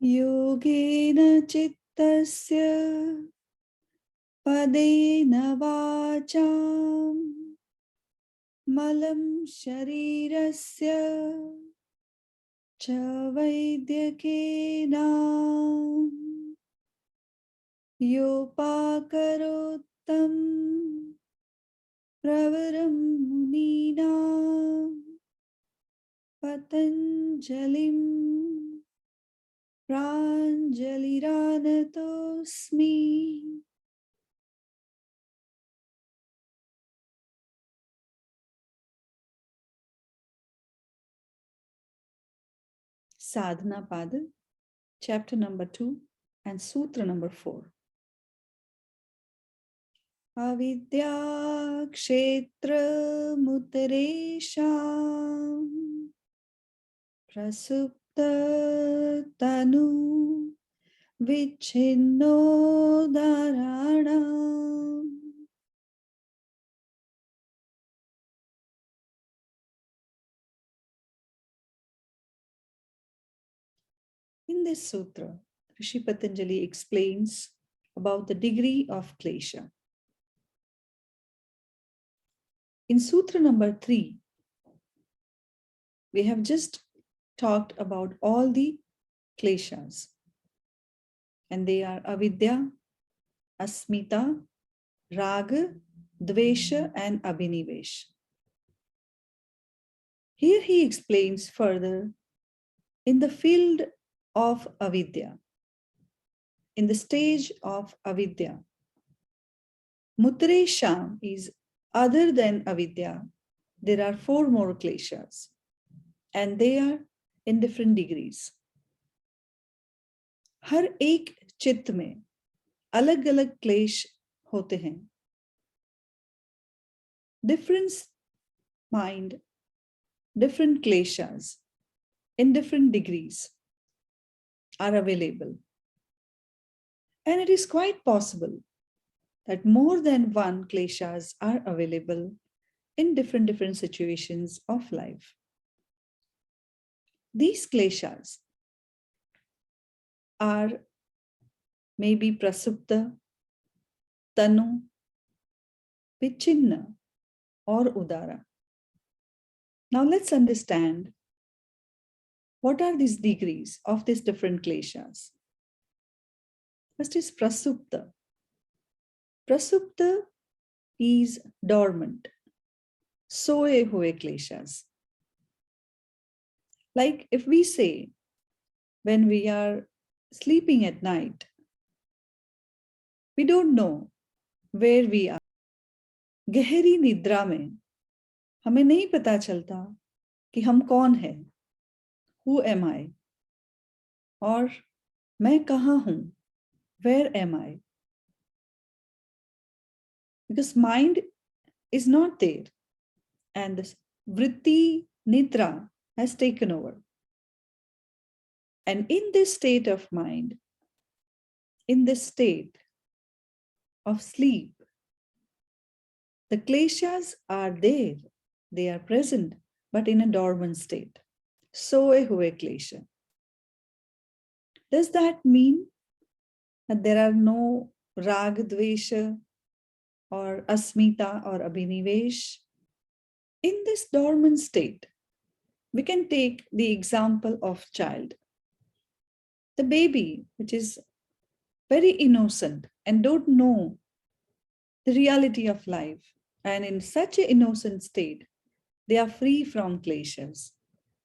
योगेन चित्तस्य पदेन वाचां मलं शरीरस्य च वैद्यकेन योपाकरोत्तं प्रवरं मुनीनां पतञ्जलिं प्राञ्जलिरानतोऽस्मि. Sadhana Pada, chapter number 2 and sutra number 4. Avidyā kṣetram-uttareṣām prasupta-tanu-vicchinn-odārāṇām. In this sutra, Rishi Patanjali explains about the degree of klesha. In sutra number 3, we have just talked about all the kleshas, and they are avidya, asmita, raga, dvesha, and abhinivesh. Here he explains further in the field of avidya, in the stage of avidya. Uttareṣām is other than avidya. There are 4 more kleshas, and they are in different degrees. हर एक चित्त में अलग अलग क्लेश होते हैं. Different mind, different kleshas in different degrees are available. And it is quite possible that more than one kleshas are available in different situations of life. These kleshas are maybe prasupta, tanu, vichinna, or udara. Now let's understand what are these degrees of these different kleshas. First is prasupta. Prasupta is dormant, soye hue kleshas. Like if we say, when we are sleeping at night, we don't know where we are. गहरी निद्रा में हमें नहीं पता चलता कि हम कौन हैं, who am I, और मैं कहाँ हूँ, where am I? Because mind is not there, and this vritti nidra has taken over. And in this state of mind, in this state of sleep, the kleshas are there, they are present, but in a dormant state. Soye hue klesha. Does that mean that there are no raga, dvesha, or asmita, or abhinivesh? In this dormant state, we can take the example of child. The baby, which is very innocent and don't know the reality of life, and in such an innocent state, they are free from kleshas.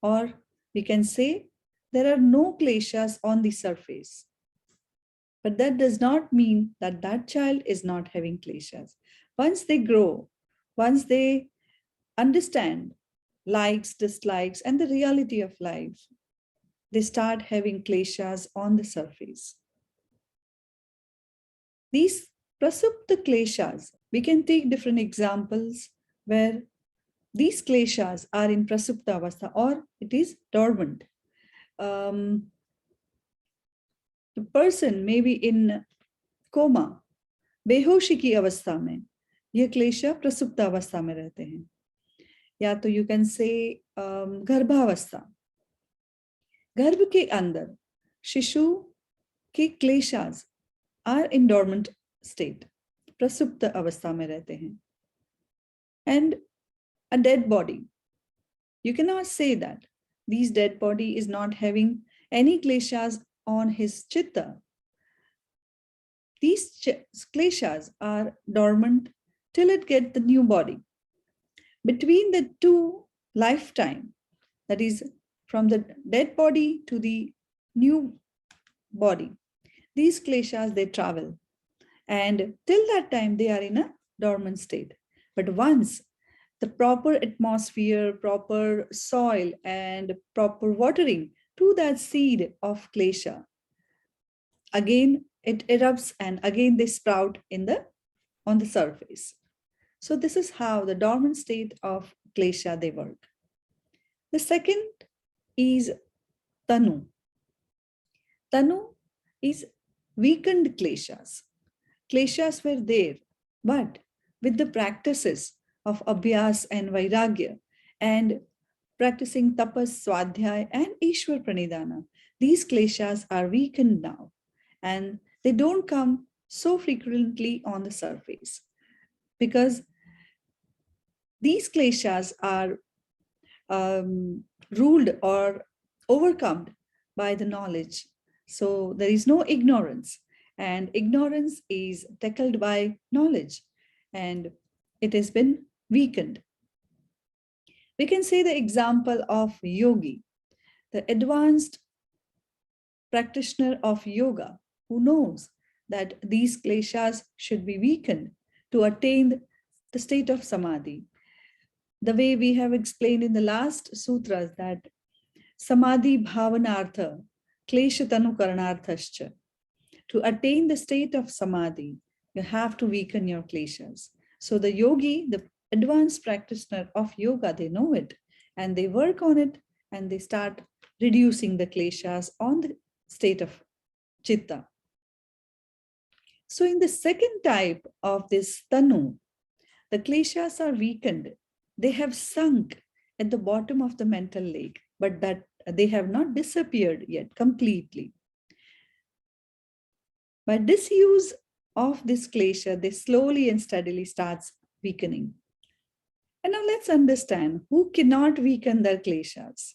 Or we can say there are no kleshas on the surface. But that does not mean that that child is not having kleshas. Once they grow, once they understand likes, dislikes, and the reality of life, they start having kleshas on the surface. These prasupta kleshas, we can take different examples where these kleshas are in prasupta avastha, or it is dormant. The person may be in coma, बेहोशी की अवस्था में ये क्लेशा प्रसुप्त अवस्था में रहते हैं. या तो you can say गर्भावस्था, गर्भ के अंदर शिशु के क्लेशास are in dormant state, prasupta अवस्था में रहते हैं. And a dead body, you cannot say that this dead body is not having any kleshas on his chitta. These kleshas are dormant till it gets the new body. Between the two lifetime, that is from the dead body to the new body, these kleshas, they travel. And till that time, they are in a dormant state. But once the proper atmosphere, proper soil, and proper watering to that seed of klesha, again it erupts and again they sprout on the surface. So this is how the dormant state of klesha they work. The second is tanu. Tanu is weakened kleshas. Kleshas were there, but with the practices of abhyas and vairagya and practicing tapas, swadhyaya and ishwar pranidhana, these kleshas are weakened now and they don't come so frequently on the surface because these kleshas are ruled or overcome by the knowledge. So there is no ignorance, and ignorance is tackled by knowledge and it has been weakened. We can say the example of yogi, the advanced practitioner of yoga who knows that these kleshas should be weakened to attain the state of samadhi. The way we have explained in the last sutras that samadhi bhavanartha kṣetram-uttareṣām. To attain the state of samadhi, you have to weaken your kleshas. So the yogi, the advanced practitioner of yoga, they know it and they work on it and they start reducing the kleshas on the state of chitta. So in the second type of this tanu, the kleshas are weakened. They have sunk at the bottom of the mental lake, but that they have not disappeared yet completely. By disuse of this klesha, they slowly and steadily starts weakening. And now let's understand who cannot weaken their kleshas.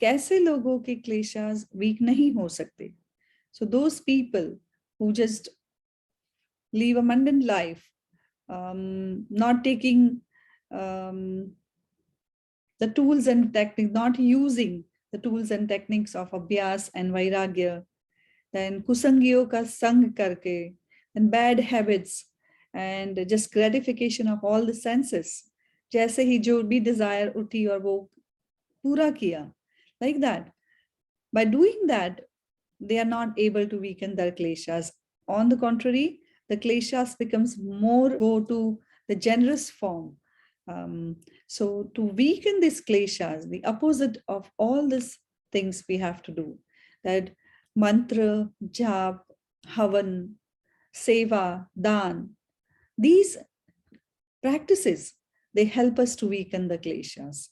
कैसे लोगों के kleshas weak नहीं हो सकते? So those people who just live a mundane life, not taking the tools and techniques, not using the tools and techniques of abhyas and vairagya, then kusangiyo ka sang karke, and bad habits and just gratification of all the senses. जैसे ही जो भी desire उठी और वो पूरा किया, like that. By doing that, they are not able to weaken their kleshas. On the contrary, the kleshas becomes more go to the generous form. So to weaken these kleshas, the opposite of all these things we have to do, that mantra, jap, havan, seva, dan, these practices, they help us to weaken the kleshas.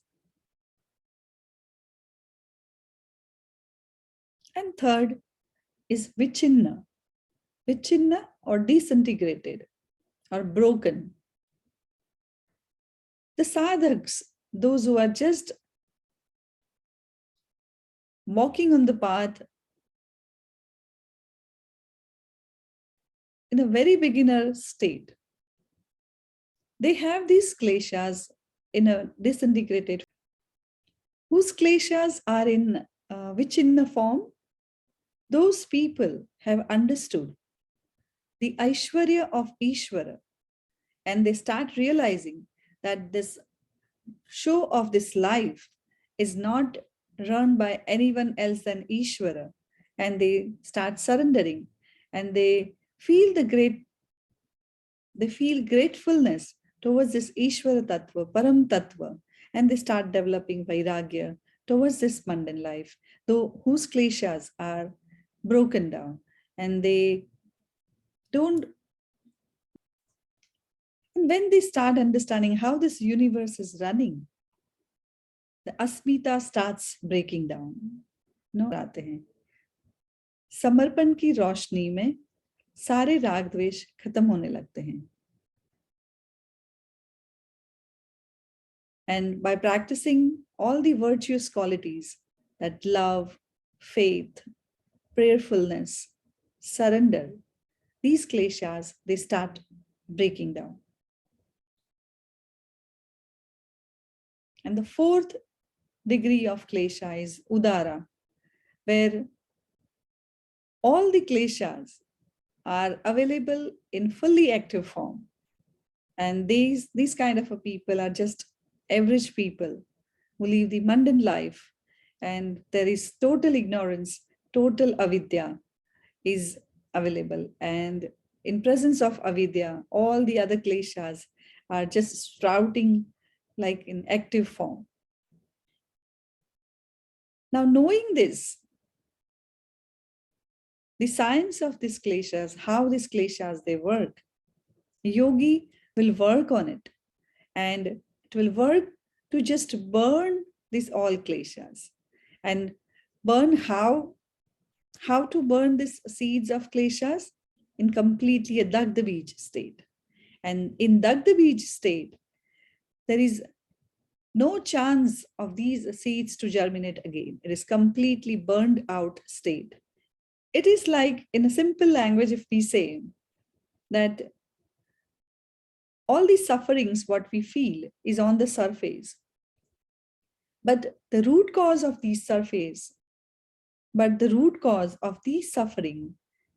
And third is vichinna. Vichinna or disintegrated or broken. The sadhaks, those who are just walking on the path in a very beginner state, they have these kleshas in a disintegrated, whose kleshas are in vichinna form. Those people have understood the aishwarya of Ishvara and they start realizing that this show of this life is not run by anyone else than Ishvara, and they start surrendering and they feel gratefulness towards this Ishvara Tattva, Param Tattva, and they start developing vairagya towards this mundane life, though whose kleshas are broken down and they don't. And when they start understanding how this universe is running, the asmita starts breaking down. नो आते हैं। समर्पण की रोशनी में सारे राग द्वेष खत्म होने लगते हैं। And by practicing all the virtuous qualities, that love, faith, prayerfulness, surrender, these kleshas, they start breaking down. And the fourth degree of klesha is udara, where all the kleshas are available in fully active form. And these kind of a people are just average people who live the mundane life, and there is total ignorance, total avidyā is available. And in presence of avidyā, all the other kleshas are just sprouting like in active form. Now, knowing this, the science of these kleshas, how these kleshas they work, yogi will work on it, and it will work to just burn these all kleshas. And burn how to burn these seeds of kleshas? In completely a dagdha-bij state. And in dagdha-bij state, there is no chance of these seeds to germinate again. It is completely burned out state. It is like, in a simple language, if we say that all these sufferings, what we feel, is on the surface. But the root cause of these suffering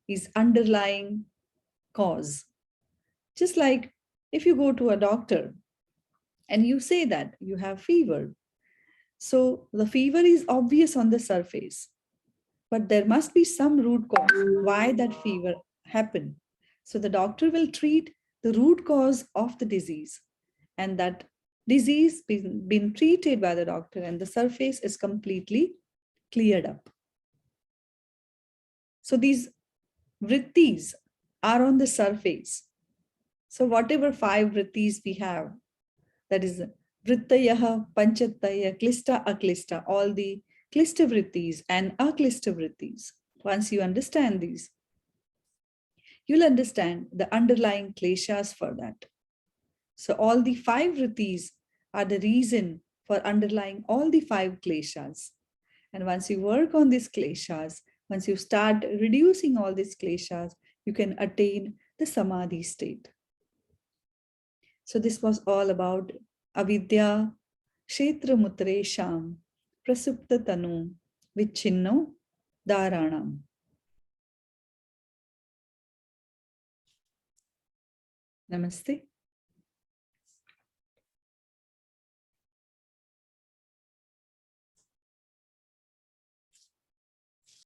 is underlying cause. Just like if you go to a doctor and you say that you have fever. So the fever is obvious on the surface, but there must be some root cause why that fever happened. So the doctor will treat the root cause of the disease, and that disease been treated by the doctor, and the surface is completely cleared up. So these vrittis are on the surface. So whatever 5 vrittis we have, that is vrittayaha, panchataya, klista, aklista, all the klista vrittis and aklista vrittis. Once you understand these, you'll understand the underlying kleshas for that. So all the 5 vrittis are the reason for underlying all the 5 kleshas. And once you work on these kleshas, once you start reducing all these kleshas, you can attain the samadhi state. So this was all about avidyā, kṣetram-uttareṣām, prasupta-tanu-vicchinn-odārāṇām. Namaste.